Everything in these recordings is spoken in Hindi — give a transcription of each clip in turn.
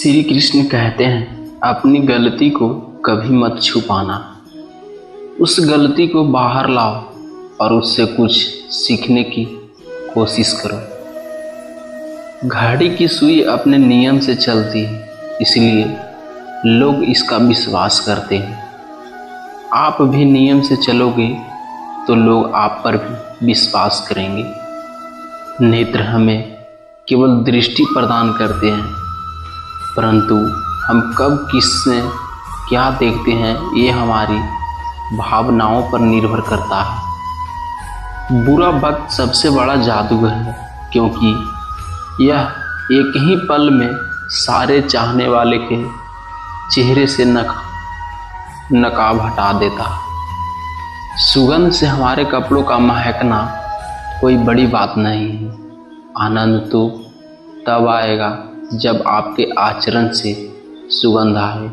श्री कृष्ण कहते हैं, अपनी गलती को कभी मत छुपाना। उस गलती को बाहर लाओ और उससे कुछ सीखने की कोशिश करो। घड़ी की सुई अपने नियम से चलती है, इसलिए लोग इसका विश्वास करते हैं। आप भी नियम से चलोगे तो लोग आप पर भी विश्वास करेंगे। नेत्र हमें केवल दृष्टि प्रदान करते हैं, परंतु हम कब किसमें क्या देखते हैं ये हमारी भावनाओं पर निर्भर करता है। बुरा वक्त सबसे बड़ा जादूगर है, क्योंकि यह एक ही पल में सारे चाहने वाले के चेहरे से नकाब हटा देता है। सुगंध से हमारे कपड़ों का महकना कोई बड़ी बात नहीं है। आनंद तो तब आएगा जब आपके आचरण से सुगंध आए।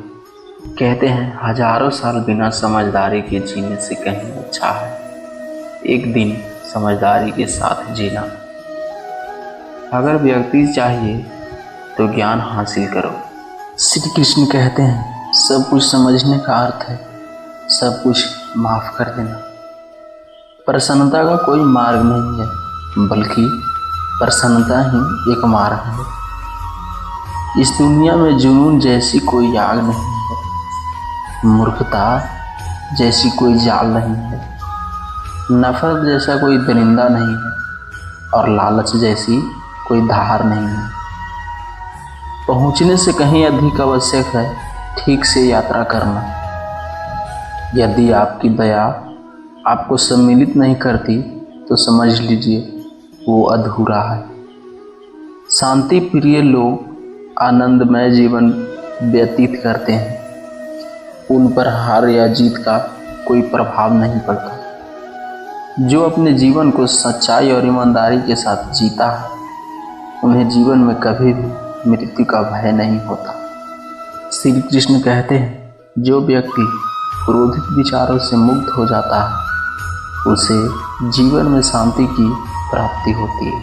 कहते हैं, हजारों साल बिना समझदारी के जीने से कहीं अच्छा है एक दिन समझदारी के साथ जीना। अगर व्यक्ति चाहिए तो ज्ञान हासिल करो। श्री कृष्ण कहते हैं, सब कुछ समझने का अर्थ है सब कुछ माफ कर देना। प्रसन्नता का कोई मार्ग नहीं है, बल्कि प्रसन्नता ही एक मार्ग है। इस दुनिया में जुनून जैसी कोई आग नहीं है, मूर्खता जैसी कोई जाल नहीं है, नफरत जैसा कोई दरिंदा नहीं है और लालच जैसी कोई धार नहीं है। पहुंचने से कहीं अधिक आवश्यक है ठीक से यात्रा करना। यदि आपकी दया आपको सम्मिलित नहीं करती तो समझ लीजिए वो अधूरा है। शांति प्रिय लोग आनंदमय जीवन व्यतीत करते हैं। उन पर हार या जीत का कोई प्रभाव नहीं पड़ता। जो अपने जीवन को सच्चाई और ईमानदारी के साथ जीता है, उन्हें जीवन में कभी भी मृत्यु का भय नहीं होता। श्री कृष्ण कहते हैं, जो व्यक्ति क्रोधित विचारों से मुक्त हो जाता है उसे जीवन में शांति की प्राप्ति होती है।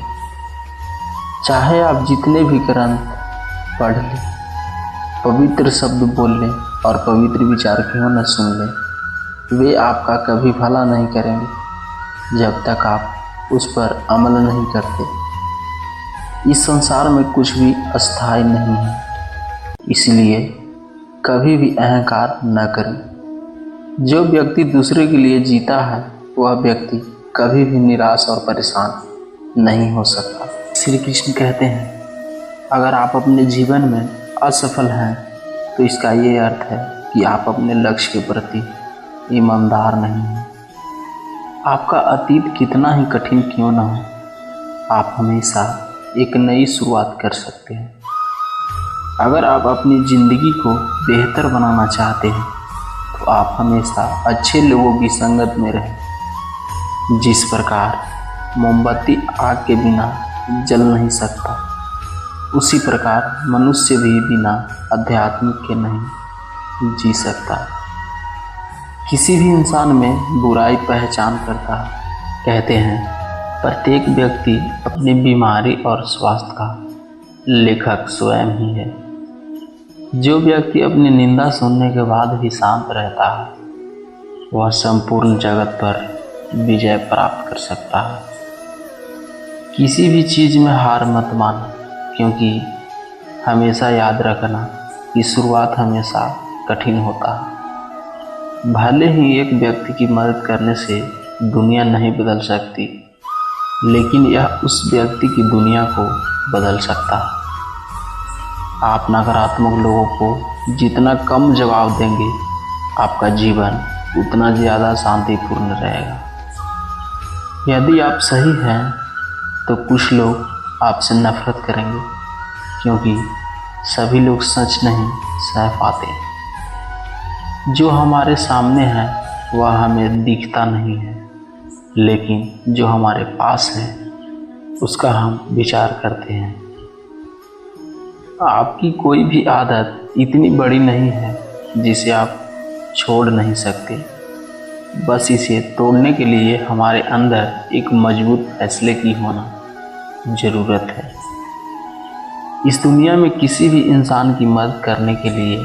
चाहे आप जितने भी ग्रंथ पढ़ लें, पवित्र शब्द बोल लें और पवित्र विचार क्यों न सुन लें, वे आपका कभी भला नहीं करेंगे जब तक आप उस पर अमल नहीं करते। इस संसार में कुछ भी अस्थायी नहीं है, इसलिए कभी भी अहंकार न करें। जो व्यक्ति दूसरे के लिए जीता है वह व्यक्ति कभी भी निराश और परेशान नहीं हो सकता। श्री कृष्ण कहते हैं, अगर आप अपने जीवन में असफल हैं तो इसका ये अर्थ है कि आप अपने लक्ष्य के प्रति ईमानदार नहीं हैं। आपका अतीत कितना ही कठिन क्यों न हो, आप हमेशा एक नई शुरुआत कर सकते हैं। अगर आप अपनी ज़िंदगी को बेहतर बनाना चाहते हैं तो आप हमेशा अच्छे लोगों की संगत में रहें। जिस प्रकार मोमबत्ती आग के बिना जल नहीं सकता, उसी प्रकार मनुष्य भी बिना अध्यात्म के नहीं जी सकता। किसी भी इंसान में बुराई पहचान करता है। कहते हैं, प्रत्येक व्यक्ति अपनी बीमारी और स्वास्थ्य का लेखक स्वयं ही है। जो व्यक्ति अपनी निंदा सुनने के बाद भी शांत रहता है वह संपूर्ण जगत पर विजय प्राप्त कर सकता है। किसी भी चीज़ में हार मत मानो, क्योंकि हमेशा याद रखना कि शुरुआत हमेशा कठिन होता है। भले ही एक व्यक्ति की मदद करने से दुनिया नहीं बदल सकती, लेकिन यह उस व्यक्ति की दुनिया को बदल सकता है। आप नकारात्मक लोगों को जितना कम जवाब देंगे, आपका जीवन उतना ज़्यादा शांतिपूर्ण रहेगा। यदि आप सही हैं तो कुछ लोग आपसे नफरत करेंगे, क्योंकि सभी लोग सच नहीं सह पाते। जो हमारे सामने है वह हमें दिखता नहीं है, लेकिन जो हमारे पास है उसका हम विचार करते हैं। आपकी कोई भी आदत इतनी बड़ी नहीं है जिसे आप छोड़ नहीं सकते। बस इसे तोड़ने के लिए हमारे अंदर एक मजबूत फैसले की होना ज़रूरत है। इस दुनिया में किसी भी इंसान की मदद करने के लिए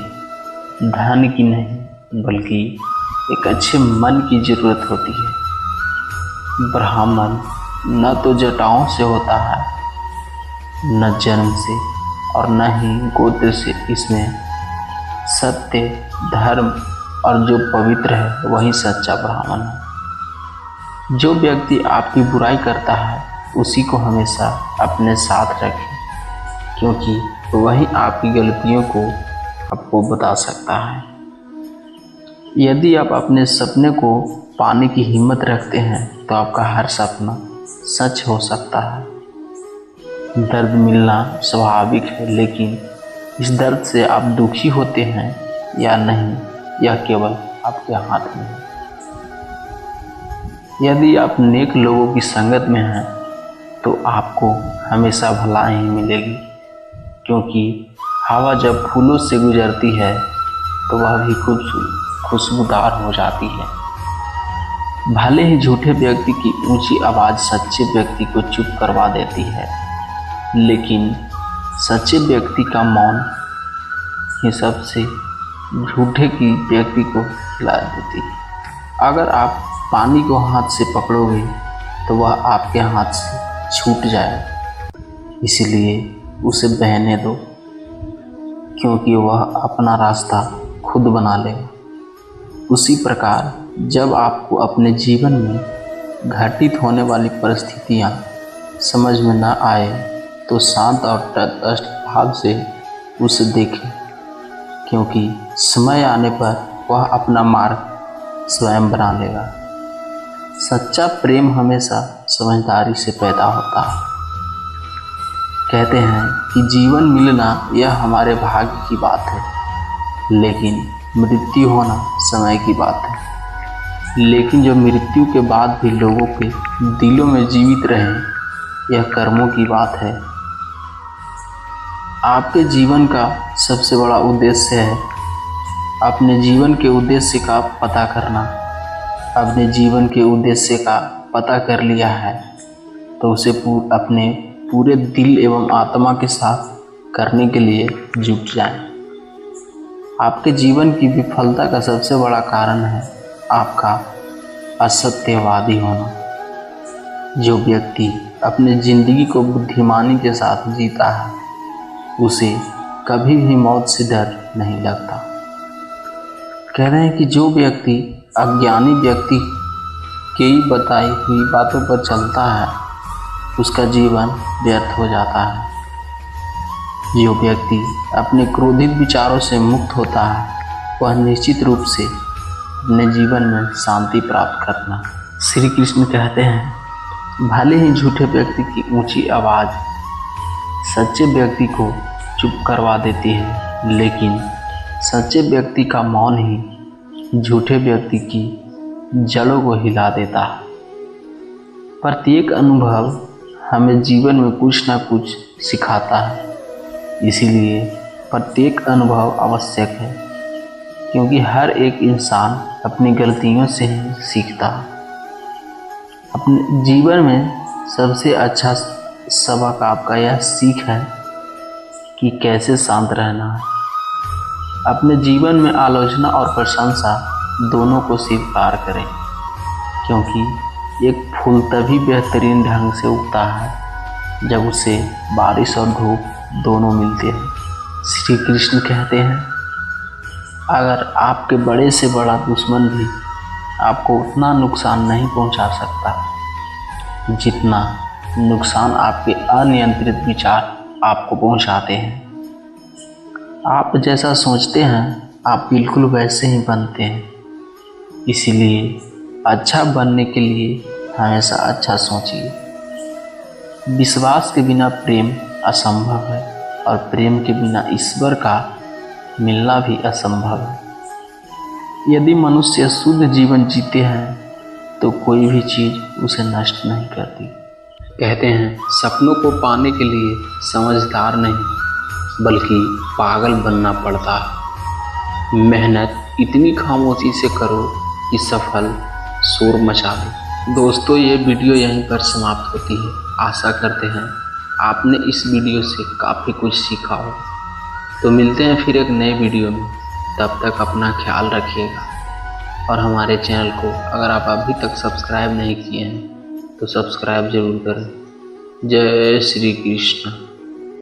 धन की नहीं बल्कि एक अच्छे मन की ज़रूरत होती है। ब्राह्मण न तो जटाओं से होता है, न जन्म से और न ही गोत्र से। इसमें सत्य, धर्म और जो पवित्र है वही सच्चा ब्राह्मण है। जो व्यक्ति आपकी बुराई करता है उसी को हमेशा अपने साथ रखें, क्योंकि वही आपकी गलतियों को आपको बता सकता है। यदि आप अपने सपने को पाने की हिम्मत रखते हैं तो आपका हर सपना सच हो सकता है। दर्द मिलना स्वाभाविक है, लेकिन इस दर्द से आप दुखी होते हैं या नहीं, यह केवल आपके हाथ में है। यदि आप नेक लोगों की संगत में हैं तो आपको हमेशा भलाई ही मिलेगी, क्योंकि हवा जब फूलों से गुजरती है तो वह भी खुशबूदार हो जाती है। भले ही झूठे व्यक्ति की ऊंची आवाज़ सच्चे व्यक्ति को चुप करवा देती है, लेकिन सच्चे व्यक्ति का मौन ही सबसे झूठे की व्यक्ति को हिला देती है। अगर आप पानी को हाथ से पकड़ोगे तो वह आपके हाथ से छूट जाएगा, इसलिए उसे बहने दो, क्योंकि वह अपना रास्ता खुद बना लेगा। उसी प्रकार जब आपको अपने जीवन में घटित होने वाली परिस्थितियाँ समझ में न आए तो शांत और तटस्थ भाव से उसे देखें, क्योंकि समय आने पर वह अपना मार्ग स्वयं बना लेगा। सच्चा प्रेम हमेशा समझदारी से पैदा होता है। कहते हैं कि जीवन मिलना यह हमारे भाग्य की बात है, लेकिन मृत्यु होना समय की बात है। लेकिन जो मृत्यु के बाद भी लोगों के दिलों में जीवित रहें, यह कर्मों की बात है। आपके जीवन का सबसे बड़ा उद्देश्य है अपने जीवन के उद्देश्य का पता करना। अपने जीवन के उद्देश्य का पता कर लिया है तो उसे अपने पूरे दिल एवं आत्मा के साथ करने के लिए जुट जाएं। आपके जीवन की विफलता का सबसे बड़ा कारण है आपका असत्यवादी होना। जो व्यक्ति अपनी जिंदगी को बुद्धिमानी के साथ जीता है उसे कभी भी मौत से डर नहीं लगता। कह रहे हैं कि जो व्यक्ति अज्ञानी व्यक्ति की बताई हुई बातों पर चलता है उसका जीवन व्यर्थ हो जाता है। जो व्यक्ति अपने क्रोधित विचारों से मुक्त होता है वह निश्चित रूप से अपने जीवन में शांति प्राप्त करना। श्री कृष्ण कहते हैं, भले ही झूठे व्यक्ति की ऊंची आवाज़ सच्चे व्यक्ति को चुप करवा देती है, लेकिन सच्चे व्यक्ति का मौन ही झूठे व्यक्ति की जड़ों को हिला देता है। प्रत्येक अनुभव हमें जीवन में कुछ न कुछ सिखाता है, इसीलिए प्रत्येक अनुभव आवश्यक है, क्योंकि हर एक इंसान अपनी गलतियों से ही सीखता है। अपने जीवन में सबसे अच्छा सबक आपका यह सीख है कि कैसे शांत रहना है। अपने जीवन में आलोचना और प्रशंसा दोनों को स्वीकार करें, क्योंकि एक फूल तभी बेहतरीन ढंग से उगता है जब उसे बारिश और धूप दोनों मिलते हैं। श्री कृष्ण कहते हैं, अगर आपके बड़े से बड़ा दुश्मन भी आपको उतना नुकसान नहीं पहुंचा सकता जितना नुकसान आपके अनियंत्रित विचार आपको पहुंचाते हैं। आप जैसा सोचते हैं आप बिल्कुल वैसे ही बनते हैं, इसीलिए अच्छा बनने के लिए हमेशा अच्छा सोचिए। विश्वास के बिना प्रेम असंभव है और प्रेम के बिना ईश्वर का मिलना भी असंभव है। यदि मनुष्य शुद्ध जीवन जीते हैं तो कोई भी चीज़ उसे नष्ट नहीं करती। कहते हैं, सपनों को पाने के लिए समझदार नहीं बल्कि पागल बनना पड़ता है। मेहनत इतनी खामोशी से करो कि सफल शोर मचा दे। दोस्तों, ये वीडियो यहीं पर समाप्त होती है। आशा करते हैं आपने इस वीडियो से काफ़ी कुछ सीखा हो। तो मिलते हैं फिर एक नए वीडियो में, तब तक अपना ख्याल रखिएगा। और हमारे चैनल को अगर आप अभी तक सब्सक्राइब नहीं किए हैं तो सब्सक्राइब ज़रूर करें। जय श्री कृष्ण।